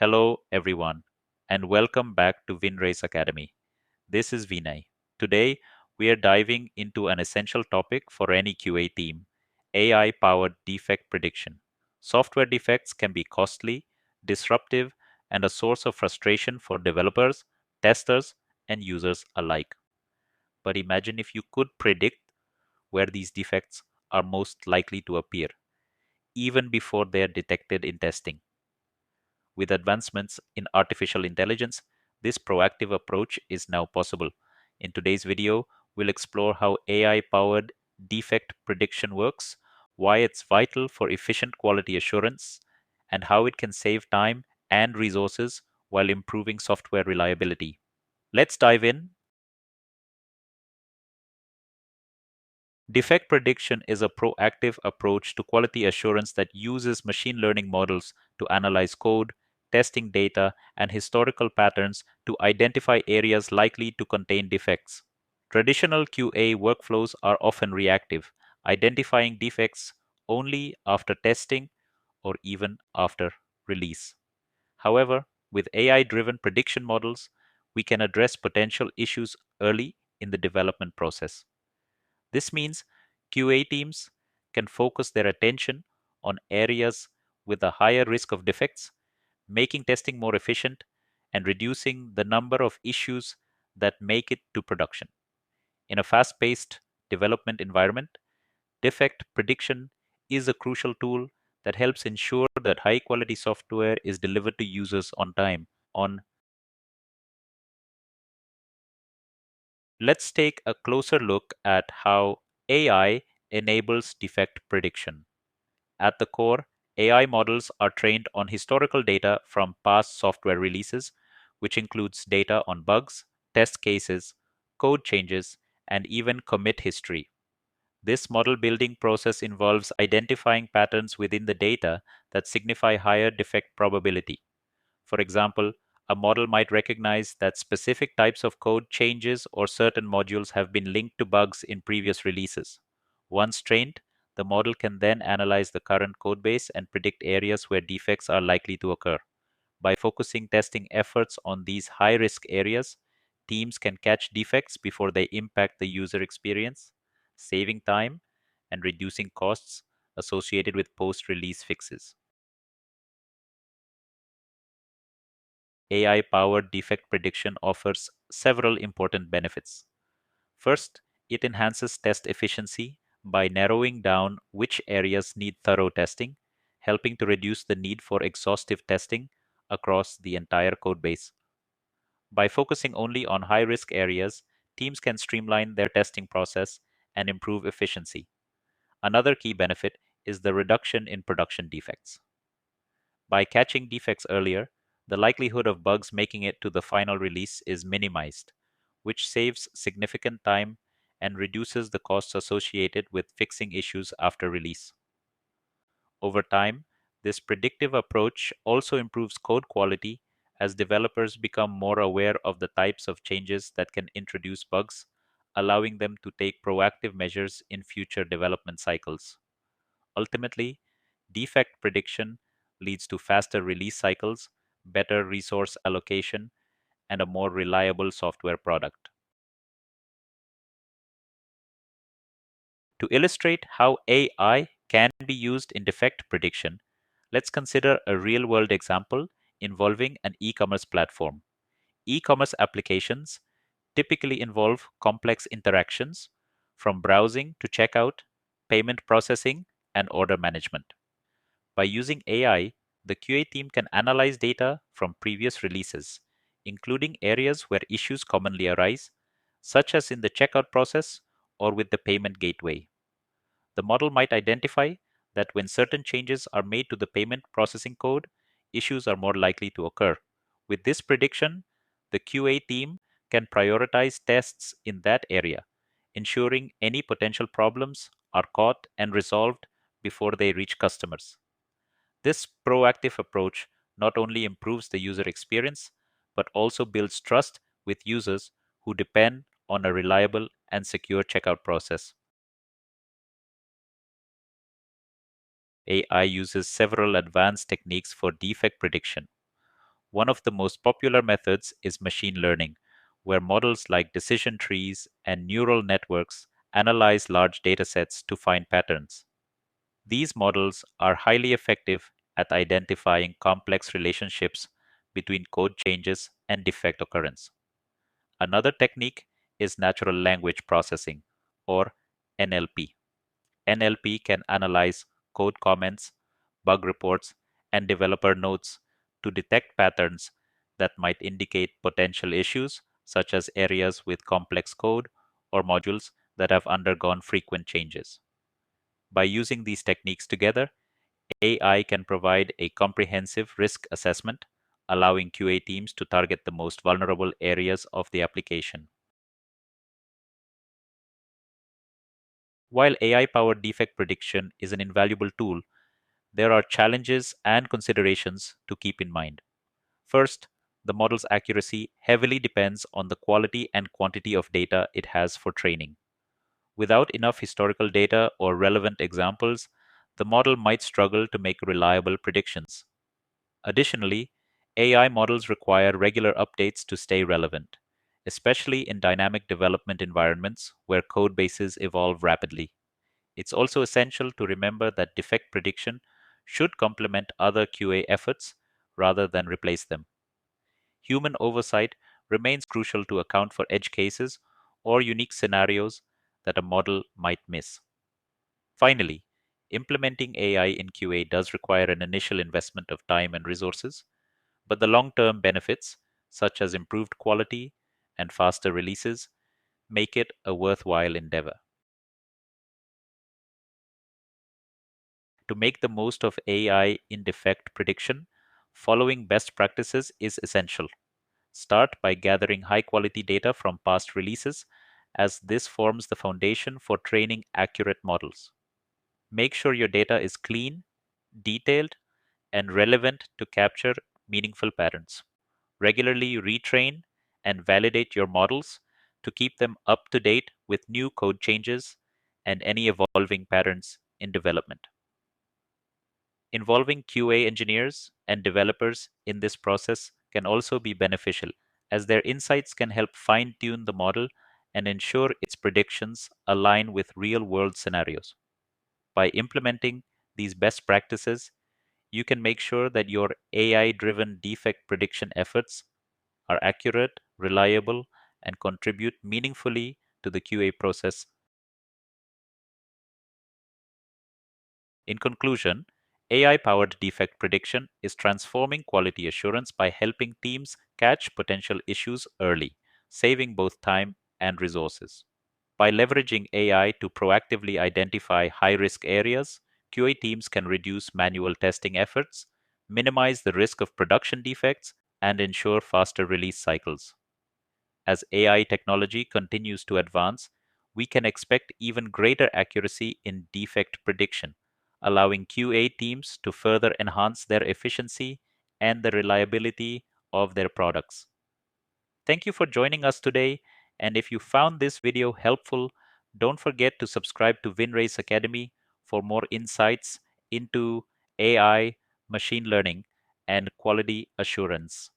Hello, everyone, and welcome back to Vinrays Academy. This is Vinay. Today, we are diving into an essential topic for any QA team: AI powered defect prediction. Software defects can be costly, disruptive, and a source of frustration for developers, testers, and users alike. But imagine if you could predict where these defects are most likely to appear, even before they are detected in testing. With advancements in artificial intelligence, this proactive approach is now possible. In today's video, we'll explore how AI powered defect prediction works, why it's vital for efficient quality assurance, and how it can save time and resources while improving software reliability. Let's dive in. Defect prediction is a proactive approach to quality assurance that uses machine learning models to analyze code, testing data, and historical patterns to identify areas likely to contain defects. Traditional QA workflows are often reactive, identifying defects only after testing or even after release. However, with AI driven prediction models, we can address potential issues early in the development process. This means QA teams can focus their attention on areas with a higher risk of defects, making testing more efficient and reducing the number of issues that make it to production. In a fast paced development environment, defect prediction is a crucial tool that helps ensure that high quality software is delivered to users on time. On Let's take a closer look at how AI enables defect prediction. At the core, AI models are trained on historical data from past software releases, which includes data on bugs, test cases, code changes, and even commit history. This model building process involves identifying patterns within the data that signify higher defect probability. For example, a model might recognize that specific types of code changes or certain modules have been linked to bugs in previous releases. Once trained, the model can then analyze the current codebase and predict areas where defects are likely to occur. By focusing testing efforts on these high risk areas, teams can catch defects before they impact the user experience, saving time and reducing costs associated with post release fixes. AI powered defect prediction offers several important benefits. First, it enhances test efficiency by narrowing down which areas need thorough testing, helping to reduce the need for exhaustive testing across the entire codebase. By focusing only on high risk areas, teams can streamline their testing process and improve efficiency. Another key benefit is the reduction in production defects. By catching defects earlier, the likelihood of bugs making it to the final release is minimized, which saves significant time and reduces the costs associated with fixing issues after release. Over time, this predictive approach also improves code quality as developers become more aware of the types of changes that can introduce bugs, allowing them to take proactive measures in future development cycles. Ultimately, defect prediction leads to faster release cycles, better resource allocation, and a more reliable software product. To illustrate how AI can be used in defect prediction, let's consider a real world example involving an e commerce platform. E commerce applications typically involve complex interactions from browsing to checkout, payment processing, and order management. By using AI, the QA team can analyze data from previous releases, including areas where issues commonly arise, such as in the checkout process or with the payment gateway. The model might identify that when certain changes are made to the payment processing code, issues are more likely to occur. With this prediction, the QA team can prioritize tests in that area, ensuring any potential problems are caught and resolved before they reach customers. This proactive approach not only improves the user experience, but also builds trust with users who depend on a reliable and secure checkout process. AI uses several advanced techniques for defect prediction. One of the most popular methods is machine learning, where models like decision trees and neural networks analyze large datasets to find patterns. These models are highly effective at identifying complex relationships between code changes and defect occurrence. Another technique is natural language processing, or NLP. NLP can analyze code comments, bug reports, and developer notes to detect patterns that might indicate potential issues, such as areas with complex code or modules that have undergone frequent changes. By using these techniques together, AI can provide a comprehensive risk assessment, allowing QA teams to target the most vulnerable areas of the application. While AI powered defect prediction is an invaluable tool, there are challenges and considerations to keep in mind. First, the model's accuracy heavily depends on the quality and quantity of data it has for training. Without enough historical data or relevant examples, the model might struggle to make reliable predictions. Additionally, AI models require regular updates to stay relevant, especially in dynamic development environments where code bases evolve rapidly. It's also essential to remember that defect prediction should complement other QA efforts rather than replace them. Human oversight remains crucial to account for edge cases or unique scenarios that a model might miss. Finally, implementing AI in QA does require an initial investment of time and resources, but the long term benefits, such as improved quality and faster releases, make it a worthwhile endeavor. To make the most of AI in defect prediction, following best practices is essential. Start by gathering high quality data from past releases, as this forms the foundation for training accurate models. Make sure your data is clean, detailed, and relevant to capture meaningful patterns. Regularly retrain and validate your models to keep them up to date with new code changes and any evolving patterns in development. Involving QA engineers and developers in this process can also be beneficial, as their insights can help fine tune the model and ensure its predictions align with real world scenarios. By implementing these best practices, you can make sure that your AI driven defect prediction efforts are accurate, reliable, and contribute meaningfully to the QA process. In conclusion, AI powered defect prediction is transforming quality assurance by helping teams catch potential issues early, saving both time and resources. By leveraging AI to proactively identify high risk areas, QA teams can reduce manual testing efforts, minimize the risk of production defects, and ensure faster release cycles. As AI technology continues to advance, we can expect even greater accuracy in defect prediction, allowing QA teams to further enhance their efficiency and the reliability of their products. Thank you for joining us today, and if you found this video helpful, don't forget to subscribe to Vinrays Academy for more insights into AI, machine learning, and quality assurance.